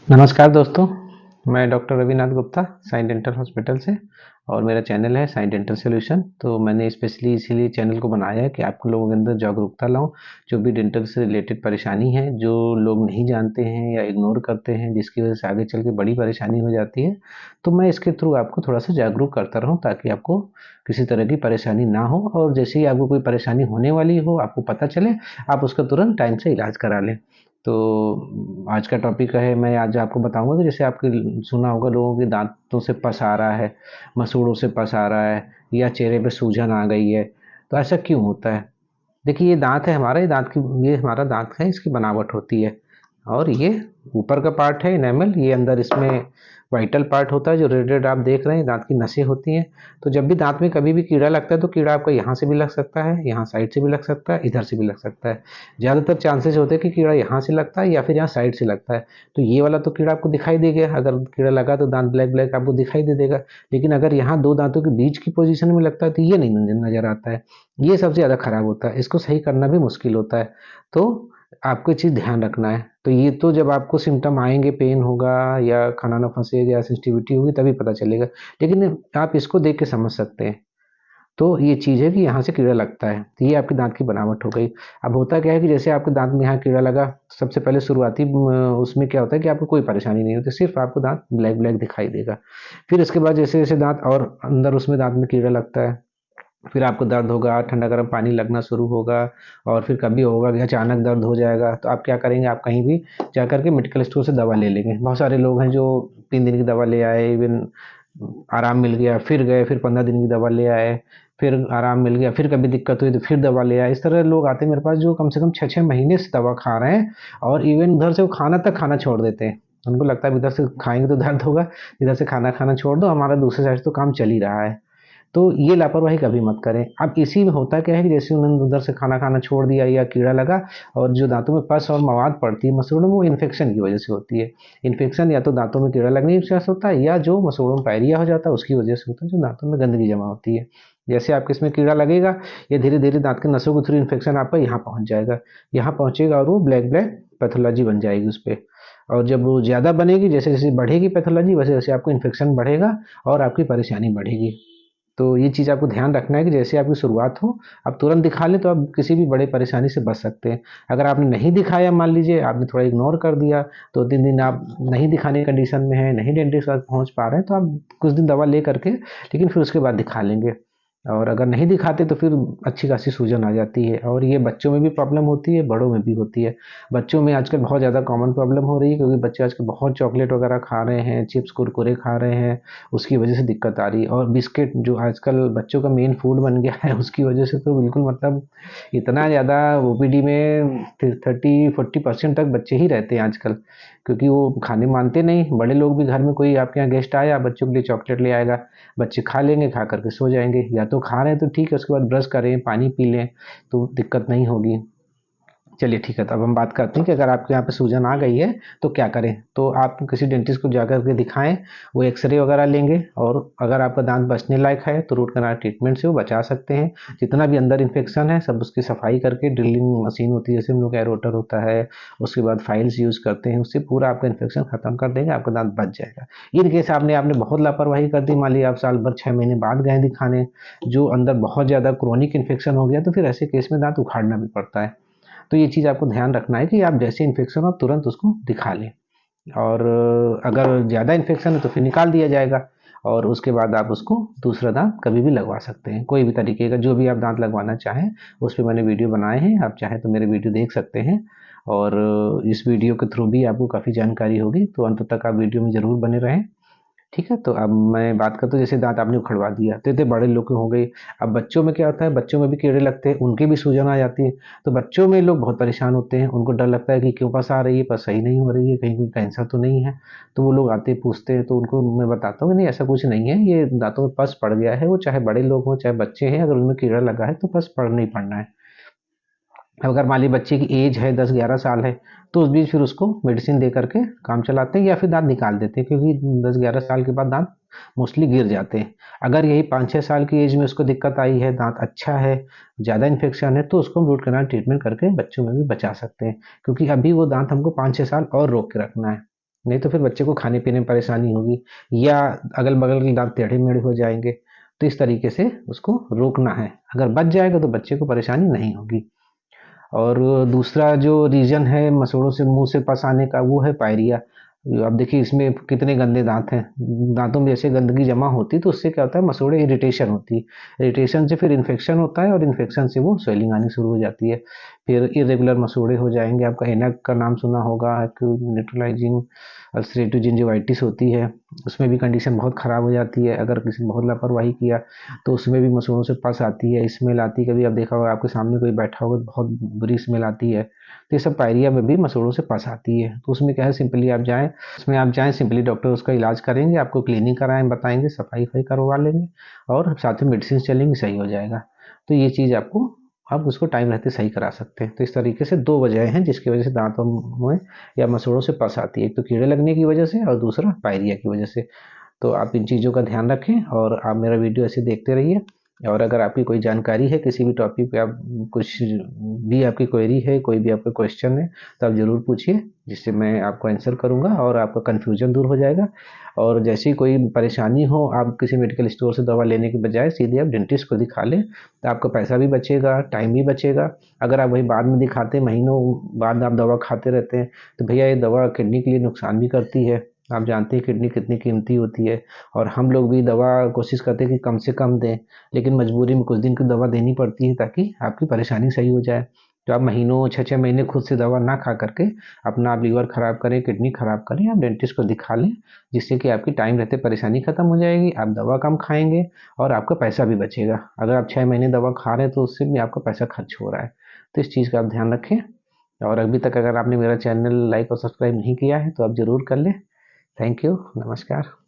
नमस्कार दोस्तों, मैं doctor Ravinath Gupta sign dental hospital से और मेरा चैनल है साइन डेंटल सॉल्यूशन। तो मैंने स्पेशली इसीलिए चैनल को बनाया है कि आप लोगों के अंदर जागरूकता लाऊं। जो भी डेंटल से रिलेटेड परेशानी है, जो लोग नहीं जानते हैं या इग्नोर करते हैं, जिसकी वजह से आगे चल के बड़ी परेशानी हो जाती है, तो मैं इसके थ्रू आपको थोड़ा सा जागरूक करता रहूँ ताकि आपको किसी तरह की परेशानी ना हो। और जैसे ही आपको कोई परेशानी होने वाली हो, आपको पता चले, आप उसका तुरंत टाइम से इलाज करा लें। तो आज का टॉपिक है, मैं आज आपको बताऊंगा कि जैसे आपके सुना होगा लोगों के दांतों से पस आ रहा है, मसूड़ों से पस आ रहा है या चेहरे पे सूजन आ गई है। तो ऐसा क्यों होता है? देखिए, ये दांत है हमारा, ये हमारा दांत है, इसकी बनावट होती है। और ये ऊपर का पार्ट है इनेमल, ये अंदर इसमें वाइटल पार्ट होता है जो रेड रेड आप देख रहे हैं, दांत की नसें होती हैं। तो जब भी दांत में कभी भी कीड़ा लगता है तो कीड़ा आपका यहाँ से भी लग सकता है, यहाँ साइड से भी लग सकता है, इधर से भी लग सकता है। ज़्यादातर चांसेस होते हैं कि कीड़ा यहाँ से लगता है या फिर यहाँ साइड से लगता है। तो ये वाला तो कीड़ा आपको दिखाई देगा, अगर कीड़ा लगा तो दांत ब्लैक ब्लैक आपको दिखाई दे देगा। लेकिन अगर यहाँ दो दांतों के बीच की पोजीशन में लगता है तो ये नहीं नजर आता है। ये सबसे ज़्यादा खराब होता है, इसको सही करना भी मुश्किल होता है। तो आपको ये चीज़ ध्यान रखना है। तो ये तो जब आपको सिम्टम आएंगे, पेन होगा या खाना ना फंसेगा या सेंसिटिविटी होगी, तभी पता चलेगा। लेकिन आप इसको देख के समझ सकते हैं। तो ये चीज़ है कि यहाँ से कीड़ा लगता है, तो ये आपके दांत की बनावट हो गई। अब होता क्या है कि जैसे आपके दांत में यहाँ कीड़ा लगा, सबसे पहले शुरुआती उसमें क्या होता है कि आपको कोई परेशानी नहीं होती, सिर्फ आपको दांत ब्लैक ब्लैक दिखाई देगा। फिर इसके बाद जैसे जैसे दांत और अंदर उसमें दांत में कीड़ा लगता है, फिर आपको दर्द होगा, ठंडा गर्म पानी लगना शुरू होगा। और फिर कभी होगा कि अचानक दर्द हो जाएगा, तो आप क्या करेंगे, आप कहीं भी जा करके मेडिकल स्टोर से दवा ले लेंगे। बहुत सारे लोग हैं जो 3 दिन की दवा ले आए, इवन आराम मिल गया, फिर गए, फिर 15 दिन की दवा ले आए, फिर आराम मिल गया, फिर कभी दिक्कत हुई तो फिर दवा ले आए। इस तरह लोग आते हैं मेरे पास जो कम से कम 6-6 महीने से दवा खा रहे हैं, और इवन उधर से वो खाना तक खाना छोड़ देते हैं। उनको लगता है इधर से खाएंगे तो दर्द होगा, इधर से खाना खाना छोड़ दो, हमारा दूसरे साइड तो काम चल ही रहा है। तो ये लापरवाही कभी मत करें। अब इसी में होता क्या है कि जैसे उन्होंने उधर से खाना खाना छोड़ दिया या कीड़ा लगा, और जो दांतों में पस और मवाद पड़ती है मसूड़ों में, वो इन्फेक्शन की वजह से होती है। इन्फेक्शन या तो दांतों में कीड़ा लगने की वजह से होता है, या जो मसूड़ों में पायरिया हो जाता है उसकी वजह से होता है, जो दांतों में गंदगी जमा होती है। जैसे आपके इसमें कीड़ा लगेगा, ये धीरे धीरे दांत के नसों के थ्रू इन्फेक्शन आपका यहाँ पहुँच जाएगा, यहाँ पहुँचेगा और वो ब्लैक ब्लैक पैथोलॉजी बन जाएगी उस पर। और जब वो ज़्यादा बनेगी, जैसे जैसे बढ़ेगी पैथोलॉजी, वैसे वैसे आपको इन्फेक्शन बढ़ेगा और आपकी परेशानी बढ़ेगी। तो ये चीज़ आपको ध्यान रखना है कि जैसे आपकी शुरुआत हो, आप तुरंत दिखा लें तो आप किसी भी बड़े परेशानी से बच सकते हैं। अगर आपने नहीं दिखाया, मान लीजिए आपने थोड़ा इग्नोर कर दिया, 2-3 दिन आप नहीं दिखाने की कंडीशन में हैं, नहीं डेंटिस्ट के पास पहुँच पा रहे हैं, तो आप कुछ दिन दवा ले करके लेकिन फिर उसके बाद दिखा लेंगे। और अगर नहीं दिखाते तो फिर अच्छी खासी सूजन आ जाती है, और ये बच्चों में भी प्रॉब्लम होती है, बड़ों में भी होती है। बच्चों में आजकल बहुत ज़्यादा कॉमन प्रॉब्लम हो रही है, क्योंकि बच्चे आजकल बहुत चॉकलेट वगैरह खा रहे हैं, चिप्स कुरकुरे खा रहे हैं, उसकी वजह से दिक्कत आ रही है। और बिस्किट जो आजकल बच्चों का मेन फूड बन गया है, उसकी वजह से तो बिल्कुल मतलब इतना ज़्यादा ओपीडी में 30-40% तक बच्चे ही रहते हैं आजकल, क्योंकि वो खाने मानते नहीं। बड़े लोग भी घर में, कोई आपके यहाँ गेस्ट आया, बच्चों के लिए चॉकलेट ले आएगा, बच्चे खा लेंगे, खा करके सो जाएंगे। या तो खा रहे हैं तो ठीक है, उसके बाद ब्रश करें, पानी पी लें, तो दिक्कत नहीं होगी। चलिए ठीक है, तो अब हम बात करते हैं कि अगर आपके यहाँ पे सूजन आ गई है तो क्या करें। तो आप किसी डेंटिस्ट को जाकर के दिखाएं, वो एक्सरे वगैरह लेंगे, और अगर आपका दांत बचने लायक है तो रूट कनाल ट्रीटमेंट से वो बचा सकते हैं। जितना भी अंदर इन्फेक्शन है सब उसकी सफाई करके, ड्रिलिंग मशीन होती है जैसे हम लोग एरोटर होता है, उसके बाद फाइल्स यूज़ करते हैं, उससे पूरा आपका इन्फेक्शन खत्म कर देंगे, आपका दांत बच जाएगा। इन केस आपने आपने बहुत लापरवाही कर दी, मान लीजिए आप साल भर 6 महीने बाद गए दिखाने, जो अंदर बहुत ज़्यादा क्रोनिक इन्फेक्शन हो गया, तो फिर ऐसे केस में दांत उखाड़ना भी पड़ता है। तो ये चीज़ आपको ध्यान रखना है कि आप जैसे इन्फेक्शन हो तुरंत उसको दिखा लें। और अगर ज़्यादा इन्फेक्शन है तो फिर निकाल दिया जाएगा, और उसके बाद आप उसको दूसरा दांत कभी भी लगवा सकते हैं, कोई भी तरीके का जो भी आप दांत लगवाना चाहें। उस पर मैंने वीडियो बनाए हैं, आप चाहें तो मेरे वीडियो देख सकते हैं। और इस वीडियो के थ्रू भी आपको काफ़ी जानकारी होगी, तो अंत तक आप वीडियो में ज़रूर बने रहें। ठीक है, तो अब मैं बात करता हूँ, जैसे दांत आपने उखड़वा दिया तो इतने बड़े लोग की हो गई। अब बच्चों में क्या होता है, बच्चों में भी कीड़े लगते हैं, उनके भी सूजन आ जाती है। तो बच्चों में लोग बहुत परेशान होते हैं, उनको डर लगता है कि क्यों पस आ रही है, पस सही नहीं हो रही है, कहीं कोई कैंसर तो नहीं है। तो वो लोग आते पूछते हैं, तो उनको मैं बताता हूँ कि नहीं, ऐसा कुछ नहीं है, ये दांतों में पस पड़ गया है, वो चाहे बड़े लोग हों चाहे बच्चे हैं, अगर उनमें कीड़ा लगा है तो पस पड़ना ही पड़ना है। अब अगर मान लीजिए बच्चे की एज है 10-11 साल है, तो उस बीच फिर उसको मेडिसिन दे करके काम चलाते हैं, या फिर दांत निकाल देते हैं, क्योंकि 10-11 साल के बाद दांत मोस्टली गिर जाते हैं। अगर यही 5-6 साल की एज में उसको दिक्कत आई है, दांत अच्छा है, ज़्यादा इन्फेक्शन है, तो उसको हम रूट कैनाल ट्रीटमेंट करके बच्चों में भी बचा सकते हैं, क्योंकि अभी वो दांत हमको 5-6 साल और रोक के रखना है। नहीं तो फिर बच्चे को खाने पीने में परेशानी होगी या अगल बगल के दांत टेढ़े मेढ़े हो जाएंगे। तो इस तरीके से उसको रोकना है। अगर बच जाएगा तो बच्चे को परेशानी नहीं होगी। और दूसरा जो रीजन है मसूड़ों से मुंह से पस आने का वो है पायरिया। अब देखिए इसमें कितने गंदे दांत हैं। दांतों में जैसे गंदगी जमा होती है तो उससे क्या होता है मसूड़े इरिटेशन होती है। इरिटेशन से फिर इन्फेक्शन होता है और इन्फेक्शन से वो स्वेलिंग आनी शुरू हो जाती है। फिर इरेगुलर मसूड़े हो जाएंगे। आपका एनक का नाम सुना होगा, न्यूट्रलाइजिंग अल्सरेटिव जिंजिवाइटिस होती है। उसमें भी कंडीशन बहुत ख़राब हो जाती है। अगर किसी ने बहुत लापरवाही किया तो उसमें भी मसूड़ों से पस आती है, स्मेल आती है। कभी आप देखा होगा आपके सामने कोई बैठा होगा तो बहुत बुरी स्मेल आती है। तो ये सब पायरिया में भी मसूड़ों से पस आती है। तो उसमें क्या है, सिंपली आप जाएं, उसमें आप जाएं सिंपली डॉक्टर उसका इलाज करेंगे, आपको क्लीनिंग कराएं, बताएंगे, सफाई वफाई करवा लेंगे और साथ में मेडिसिन चलेंगी, सही हो जाएगा। तो ये चीज़ आपको आप उसको टाइम रहते सही करा सकते हैं। तो इस तरीके से दो वजह हैं जिसकी वजह से दांतों में या मसूड़ों से पस आती है। एक तो कीड़े लगने की वजह से और दूसरा पायरिया की वजह से। तो आप इन चीज़ों का ध्यान रखें और आप मेरा वीडियो ऐसे देखते रहिए। और अगर आपकी कोई जानकारी है किसी भी टॉपिक पे, आप कुछ भी आपकी क्वेरी है, कोई भी आपका क्वेश्चन है, तो आप ज़रूर पूछिए, जिससे मैं आपको आंसर करूँगा और आपका कन्फ्यूजन दूर हो जाएगा। और जैसे ही कोई परेशानी हो, आप किसी मेडिकल स्टोर से दवा लेने के बजाय सीधे आप डेंटिस्ट को दिखा लें, तो आपका पैसा भी बचेगा, टाइम भी बचेगा। अगर आप वही बाद में दिखाते, महीनों बाद आप दवा खाते रहते हैं, तो भैया ये दवा किडनी के लिए नुकसान भी करती है। आप जानते हैं किडनी कितनी कीमती होती है। और हम लोग भी दवा कोशिश करते हैं कि कम से कम दें, लेकिन मजबूरी में कुछ दिन की दवा देनी पड़ती है ताकि आपकी परेशानी सही हो जाए। तो आप महीनों 6-6 महीने खुद से दवा ना खा करके अपना आप लीवर खराब करें, किडनी खराब करें, आप डेंटिस्ट को दिखा लें, जिससे कि आपकी टाइम रहते परेशानी खत्म हो जाएगी, आप दवा कम खाएंगे और आपका पैसा भी बचेगा। अगर आप 6 महीने दवा खा रहे हैं तो उससे भी आपका पैसा खर्च हो रहा है। तो इस चीज़ का आप ध्यान रखें। और अभी तक अगर आपने मेरा चैनल लाइक और सब्सक्राइब नहीं किया है तो आप ज़रूर कर लें। Thank you. नमस्कार।